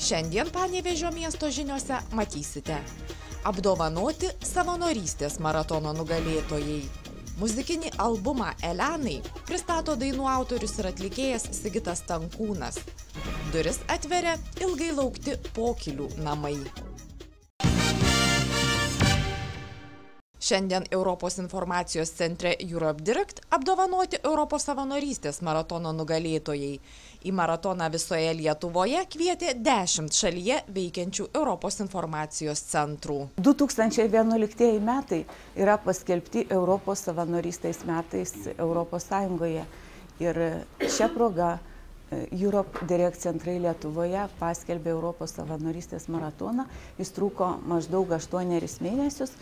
Šiandien Panevėžio miesto žiniose matysite. Apdovanoti savanorystės maratono nugalėtojai. Muzikinį albumą Elenai pristato dainų autorius ir atlikėjas Sigitas Stankūnas. Duris atveria ilgai laukti Pokylių namai. Šiandien Europos informacijos centre Europe Direct apdovanoti Europos savanorystės maratono nugalėtojai. Į maratoną visoje Lietuvoje kvietė 10 šalyje veikiančių Europos informacijos centrų. 2011 metai yra paskelbti Europos savanorystės metais Europos Sąjungoje. Ir šią progą Europe Direct centrai Lietuvoje paskelbė Europos savanorystės maratoną. Jis truko maždaug 8 mėnesius.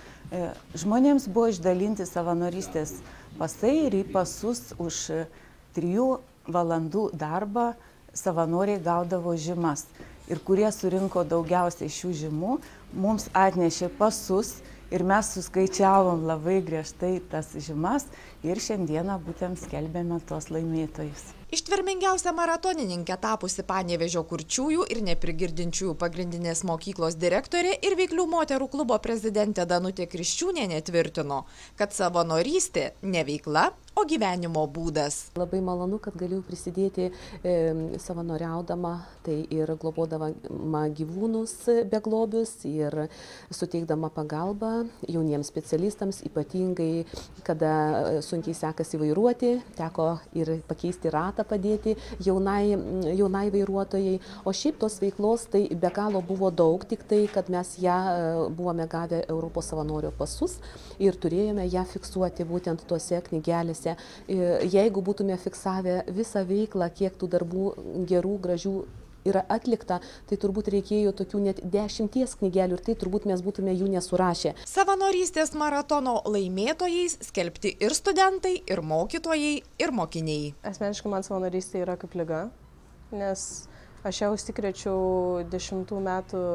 Žmonėms buvo išdalinti savanorystės pasai ir į pasus už 3 valandų darbą savanoriai gaudavo žymas. Ir kurie surinko daugiausiai šių žymų, mums atnešė pasus ir mes suskaičiavom labai griežtai tas žymas ir šiandieną būtent skelbėme tos laimėtojus. Ištvermingiausia maratonininkė tapusi Panevėžio kurčiųjų ir neprigirdinčiųjų pagrindinės mokyklos direktorė ir Veiklių moterų klubo prezidentė Danutė Kriščiūnienė tvirtino, kad savanorystė ne veikla, o gyvenimo būdas. Labai malonu, kad galėjau prisidėti savanoriaudama, tai ir globodama gyvūnus beglobius ir suteikdama pagalbą jauniems specialistams, ypatingai kada sunkiai sekasi vairuoti, teko ir pakeisti ratą padėti jaunai vairuotojai. O šiaip tos veiklos tai be galo buvo daug, tik tai, kad mes ją buvome gavę Europos savanorio pasus ir turėjome ją fiksuoti būtent tuose knygelėse. Jeigu būtume fiksavę visą veiklą, kiek tų darbų gerų, gražių yra atlikta, tai turbūt reikėjo tokių net 10 knygelių ir tai turbūt mes būtume jų nesurašę. Savanorystės maratono laimėtojais skelbti ir studentai, ir mokytojai, ir mokiniai. Asmeniškai man savanorystė yra kaip liga, nes aš jau užsikrėčiau 10 metų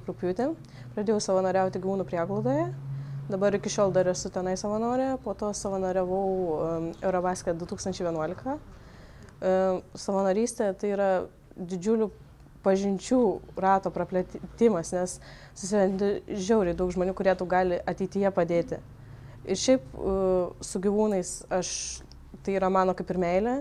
rugpjūtį, pradėjau savanoriauti gyvūnų prieglaudoje. Dabar iki šiol dar esu tenai savanorė, po to savanoriavau Eurobasket 2011. Savanorystė tai yra didžiulių pažinčių rato praplėtimas, nes susirandi žiauriai daug žmonių, kurie tau gali ateityje padėti. Ir šiaip su gyvūnais tai yra mano kaip ir meilė,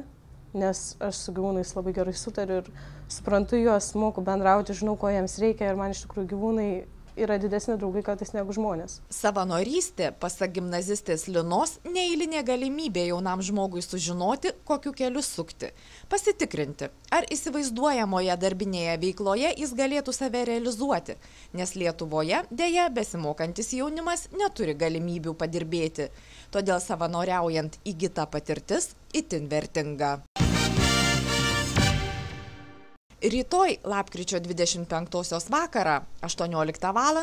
nes aš su gyvūnais labai gerai sutariu ir suprantu juos, moku bendrauti, žinau, ko jiems reikia ir man iš tikrųjų gyvūnai yra didesni draugai kartais negu žmonės. Savanorystė, pasak gimnazistės Linos, neeilinė galimybė jaunam žmogui sužinoti, kokiu keliu sukti. Pasitikrinti, ar įsivaizduojamoje darbinėje veikloje jis galėtų save realizuoti, nes Lietuvoje dėja besimokantis jaunimas neturi galimybių padirbėti. Todėl savanoriaujant įgyta patirtis itin vertinga. Rytoj, lapkričio 25 vakarą, 18 val.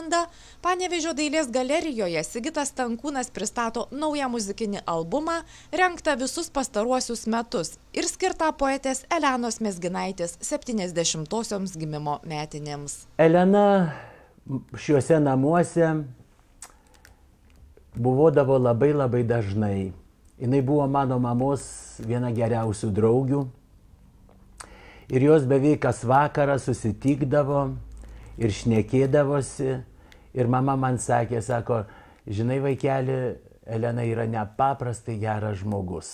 Panevėžio dailės galerijoje Sigitas Stankūnas pristato naują muzikinį albumą, rengtą visus pastaruosius metus ir skirtą poetės Elenos Mezginaitės 70-osioms gimimo metinėms. Elena šiuose namuose buvodavo labai dažnai. Jinai buvo mano mamos viena geriausių draugių. Ir jos beveik kas vakarą susitikdavo ir šnekėdavosi. Ir mama man sakė, sako, žinai vaikeli, Elena yra nepaprastai geras žmogus.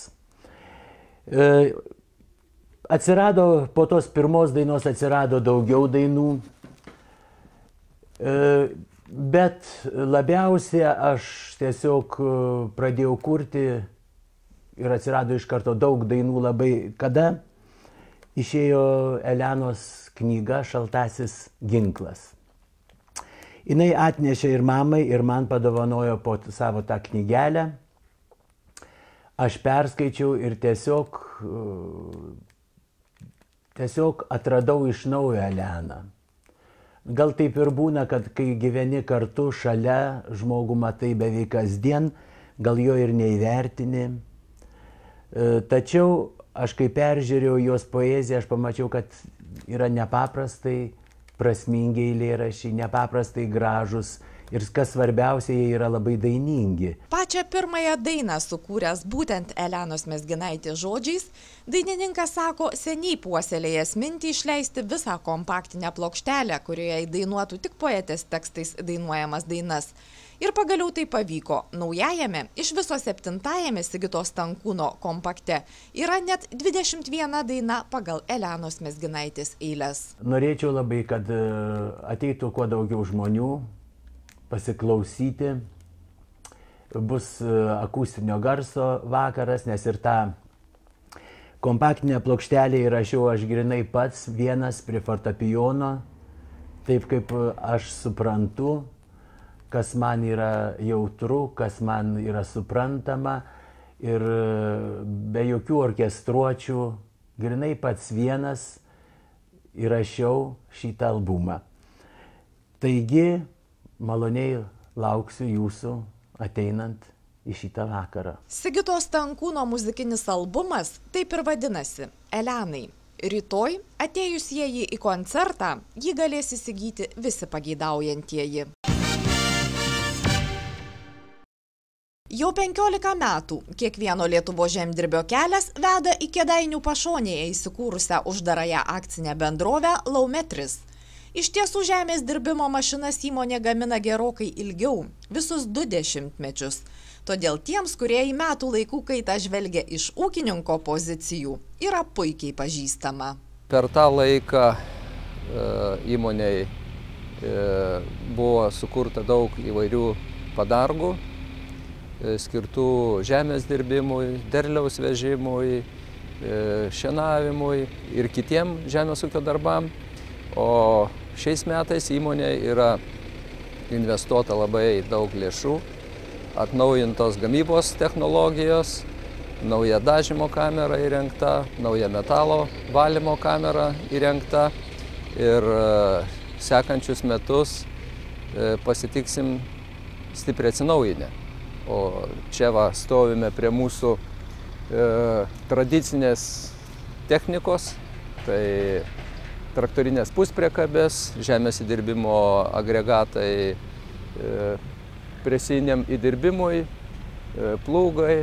Atsirado, po tos pirmos dainos atsirado daugiau dainų. Bet labiausiai aš tiesiog pradėjau kurti ir atsirado iš karto daug dainų labai kada. Išėjo Elenos knyga Šaltasis ginklas. Jinai atnešė ir mamai, ir man padovanojo po savo tą knygelę. Aš perskaičiau ir tiesiog atradau iš naujo Eleną. Gal taip ir būna, kad kai gyveni kartu šalia, žmogų matai beveik kasdien, gal jo ir neįvertini. Tačiau aš kai peržiūrėjau jos poeziją, aš pamačiau, kad yra nepaprastai prasmingi eilėraščiai, nepaprastai gražus ir kas svarbiausia, jie yra labai dainingi. Pačią pirmąją dainą sukūręs būtent Elenos Mezginaitės žodžiais, dainininkas sako, seniai puoselėjęs mintį išleisti visą kompaktinę plokštelę, kurioje įdainuotų tik poetės tekstais dainuojamas dainas. Ir pagaliau tai pavyko. Naujajame, iš viso 7-ajame Sigitos Stankūno kompakte yra net 21 daina pagal Elenos Mezginaitės eiles. Norėčiau labai, kad ateitų kuo daugiau žmonių pasiklausyti. Bus akustinio garso vakaras, nes ir tą kompaktinę plokštelę įrašiau aš grinai pats vienas prie fortepijono, taip kaip aš suprantu, kas man yra jautru, kas man yra suprantama ir be jokių orkestruočių, grinai pats vienas įrašiau šitą albumą. Taigi, maloniai lauksiu jūsų ateinant į šitą vakarą. Sigitos Stankūno muzikinis albumas taip ir vadinasi – Elenai. Rytoj, atėjusieji į koncertą, jį galės įsigyti visi pageidaujantieji. Jau 15 metų kiekvieno Lietuvos žemdirbio kelias veda į Kėdainių pašonėje įsikūrusią uždarąją akcinę bendrovę Laumetris. Iš tiesų žemės dirbimo mašinas įmonė gamina gerokai ilgiau, visus 2 dešimtmečius. Todėl tiems, kurie į metų laikų kaitą žvelgia iš ūkininko pozicijų, yra puikiai pažįstama. Per tą laiką įmonei buvo sukurta daug įvairių padargų, skirtų žemės dirbimui, derliaus vežimui, šienavimui ir kitiem žemės ūkio darbam. O šiais metais įmonė yra investuota labai daug lėšų, atnaujintos gamybos technologijos, nauja dažymo kamera įrengta, nauja metalo valymo kamera įrengta ir sekančius metus pasitiksim stipriai atsinaujinę. O čia va stovime prie mūsų tradicinės technikos, tai traktorinės puspriekabės, žemės įdirbimo agregatai presiniam įdirbimui, plūgai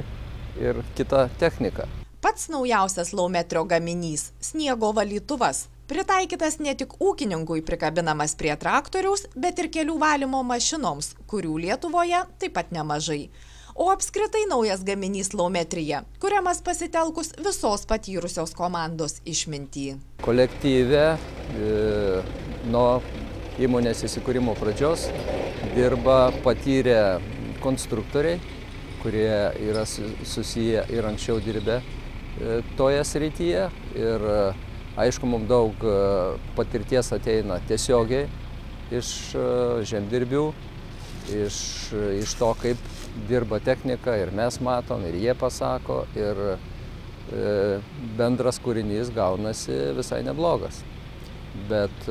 ir kita technika. Pats naujausias Laumetrio gaminys – sniego valytuvas. Pritaikytas ne tik ūkininkui prikabinamas prie traktoriaus, bet ir kelių valymo mašinoms, kurių Lietuvoje taip pat nemažai. O apskritai naujas gaminys Laumetrija, kuriamas pasitelkus visos patyrusios komandos išmintį. Kolektyve nuo įmonės įsikūrimo pradžios dirba patyrę konstruktoriai, kurie yra susiję ir anksčiau dirbę toje srityje. Ir aišku, mums daug patirties ateina tiesiogiai iš žemdirbių, iš to, kaip dirba technika, ir mes matom, ir jie pasako, ir bendras kūrinys gaunasi visai neblogas. Bet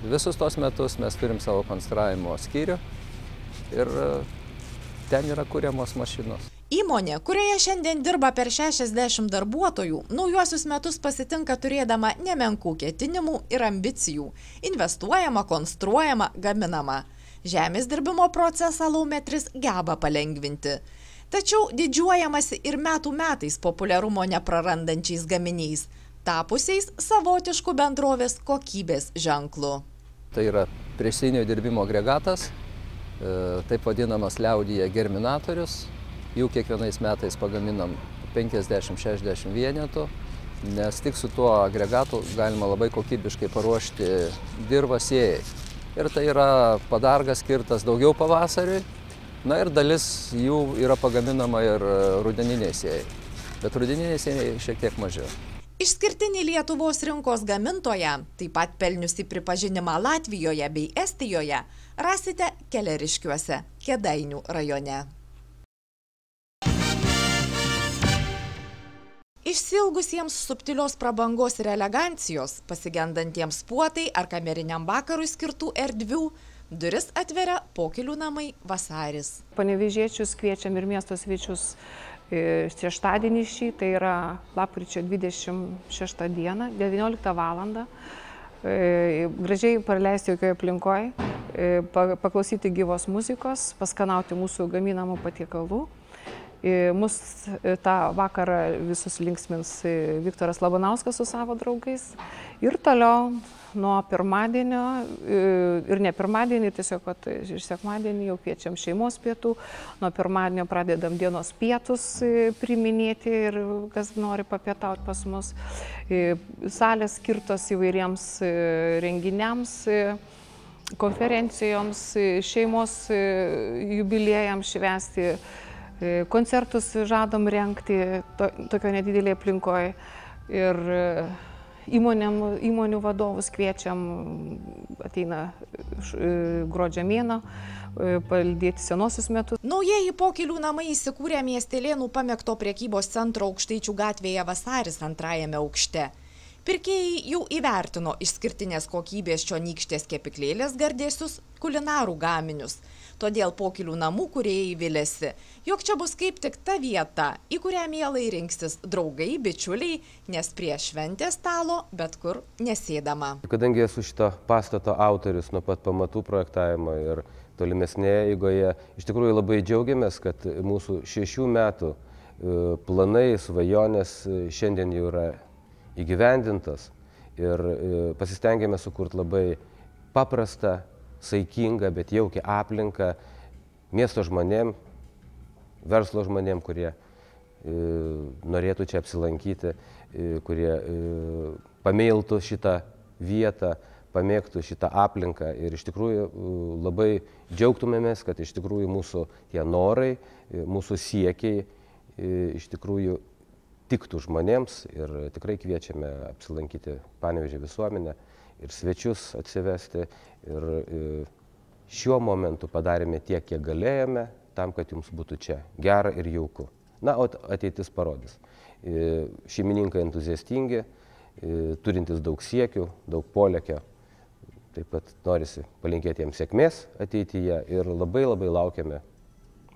visus tos metus mes turim savo konstravimo skyrių ir ten yra kuriamos mašinos. Įmonė, kurioje šiandien dirba per 60 darbuotojų, naujuosius metus pasitinka turėdama nemenkų ketinimų ir ambicijų. Investuojama, konstruojama, gaminama. Žemės dirbimo procesą Laumetris geba palengvinti. Tačiau didžiuojamasi ir metų metais populiarumo neprarandančiais gaminiais, tapusiais savotiškų bendrovės kokybės ženklu. Tai yra priesinio dirbimo agregatas, taip vadinamas liaudyje germinatorius. Jų kiekvienais metais pagaminam 50-60 vienetų, nes tik su tuo agregatu galima labai kokybiškai paruošti dirvą sėjai. Ir tai yra padargas skirtas daugiau pavasariui, na ir dalis jų yra pagaminama ir rudeniniai sėjai, bet rudeniniai sėjai šiek tiek mažiau. Išskirtinį Lietuvos rinkos gamintoją, taip pat pelniusi pripažinimą Latvijoje bei Estijoje, rasite Keleriškiuose, Kėdainių rajone. Išsiilgusiems subtilios prabangos ir elegancijos, pasigendantiems puotai ar kameriniam vakarui skirtų erdvių, duris atveria Pokylių namai Vasaris. Panevėžiečius kviečiam ir miesto svečius šeštadienį šį, tai yra lapkričio 26 dieną, 19 val. Gražiai praleisti jokioje aplinkoje paklausyti gyvos muzikos, paskanauti mūsų gaminamų patiekalų. Mus tą vakarą visus linksmins Viktoras Labanauskas su savo draugais. Ir toliau nuo pirmadienio, ir ne pirmadienį, tiesiog ir sekmadienį jau kviečiam šeimos pietų. Nuo pirmadienio pradedam dienos pietus priminėti ir kas nori papietauti pas mus. Salės skirtos įvairiems renginiams, konferencijoms, šeimos jubiliejams švęsti. Koncertus žadam rengti tokio nedidelėje aplinkoje ir įmonių vadovus kviečiam, ateina gruodžio mėnuo, palydėti senuosius metus. Naujieji Pokylių namai įsikūrė Miestelėnų pamėgto prekybos centro Aukštaičių gatvėje Vasaris 2 aukšte. Pirkėjai jau įvertino išskirtinės kokybės čionykštės kepiklėlės gardėsius kulinarų gaminius. Todėl Pokylių namų kūrėjai viliasi, jog čia bus kaip tik ta vieta, į kurią mielai rinksis draugai, bičiuliai, nes prie šventės stalo bet kur nesėdama. Kadangi esu šito pastato autorius nuo pat pamatų projektavimo ir tolimesnėje eigoje, iš tikrųjų labai džiaugiamės, kad mūsų 6 metų planai, svajonės šiandien jau yra įgyvendintas ir pasistengėme sukurti labai paprastą, saikingą, bet jaukią aplinką miesto žmonėm, verslo žmonėm, kurie norėtų čia apsilankyti, kurie pamėltų šitą vietą, pamėgtų šitą aplinką ir iš tikrųjų labai džiaugtumėmės, kad iš tikrųjų mūsų tie norai, mūsų siekiai iš tikrųjų tiktų žmonėms ir tikrai kviečiame apsilankyti Panevėžio visuomenę ir svečius atsivesti. Ir šiuo momentu padarėme tiek, kiek galėjome, tam, kad jums būtų čia gera ir jauku. Na, o ateitis parodys. Šeimininkai entuziastingi, turintys daug siekių, daug polėkio. Taip pat norisi palinkėti jiems sėkmės ateityje ir labai laukiame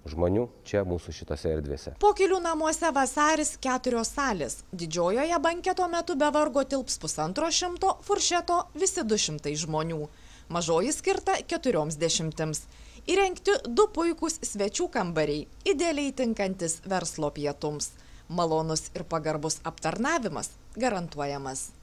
žmonių čia mūsų šitose erdvėse. Pokylių namuose Vasaris 4 salės. Didžiojoje banketo metu be vargo tilps 150, furšeto visi 200 žmonių. Mažoji skirta 40. Įrengti 2 puikūs svečių kambariai, idealiai tinkantis verslo pietums. Malonus ir pagarbus aptarnavimas garantuojamas.